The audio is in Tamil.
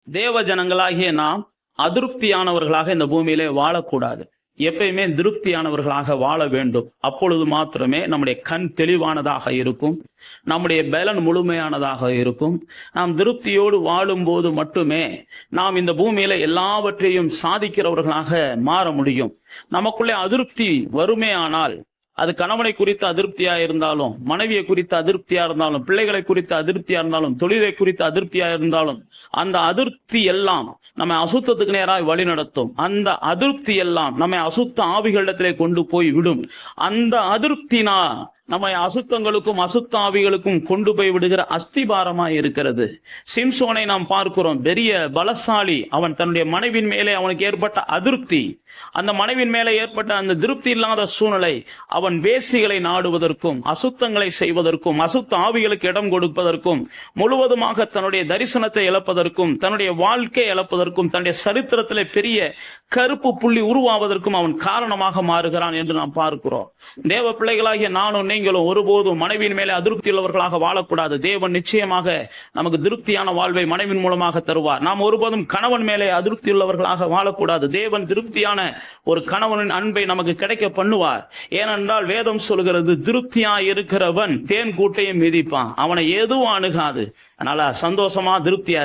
தேவ ஜனங்களாகிய நாம் அதிருப்தியானவர்களாக இந்த பூமியிலே வாழக்கூடாது. எப்பயுமே திருப்தியானவர்களாக வாழ வேண்டும். அப்பொழுது மாத்திரமே நம்முடைய கண் தெளிவானதாக இருக்கும், நம்முடைய பலன் முழுமையானதாக இருக்கும். நாம் திருப்தியோடு வாழும் போது மட்டுமே நாம் இந்த பூமியில எல்லாவற்றையும் சாதிக்கிறவர்களாக மாற முடியும். நமக்குள்ளே அதிருப்தி வருமேயானால், அது கணவனை குறித்த அதிருப்தியா இருந்தாலும், மனைவியை குறித்த அதிருப்தியா இருந்தாலும், பிள்ளைகளை குறித்த அதிருப்தியா இருந்தாலும், தொழிலை குறித்த அதிருப்தியா இருந்தாலும், அந்த அதிருப்தி எல்லாம் நம்மை அசுத்தத்துக்கு நேராக வழி நடத்தும். அந்த அதிருப்தி எல்லாம் நம்மை அசுத்த ஆவிகளிடத்திலே கொண்டு போய் விடும். அந்த அதிருப்தினா நம்மை அசுத்தங்களுக்கும் அசுத்த ஆவிகளுக்கும் கொண்டு போய் விடுகிற அஸ்திபாரமாய் இருக்கிறது. சிம்சோனை நாம் பார்க்கிறோம், பெரிய பலசாலி. அவன் தன்னுடைய மனைவின் மேலே அவனுக்கு ஏற்பட்ட அதிருப்தி, அந்த மனைவின் மேலே ஏற்பட்ட அந்த திருப்தி இல்லாத சூழ்நிலை, அவன் வேசிகளை நாடுவதற்கும் அசுத்தங்களை செய்வதற்கும் அசுத்த ஆவிகளுக்கு இடம் கொடுப்பதற்கும் முழுவதுமாக தன்னுடைய தரிசனத்தை இழப்பதற்கும் தன்னுடைய வாழ்க்கை இழப்பதற்கும் தன்னுடைய சரித்திரத்திலே பெரிய கருப்பு புள்ளி உருவாவதற்கும் அவன் காரணமாக மாறுகிறான் என்று நாம் பார்க்கிறோம். தேவ பிள்ளைகளாகிய நானும் நீங்களும் ஒருபோதும் மனைவியின் மேலே அதிருப்தி உள்ளவர்களாக வாழக்கூடாது. தேவன் நிச்சயமாக நமக்கு திருப்தியான வாழ்வை மனைவின் மூலமாக தருவார். நாம் ஒருபோதும் கணவன் மேலே அதிருப்தி உள்ளவர்களாக வாழக்கூடாது. தேவன் திருப்தியான ஒரு கணவனின் அன்பை நமக்கு கிடைக்க பண்ணுவார். ஏனென்றால் வேதம் சொல்கிறது, திருப்தியாய் இருக்கிறவன் தேன் கூட்டையும் மிதிப்பான், அவனை எதுவும் அணுகாது. அதனால சந்தோஷமா திருப்தியா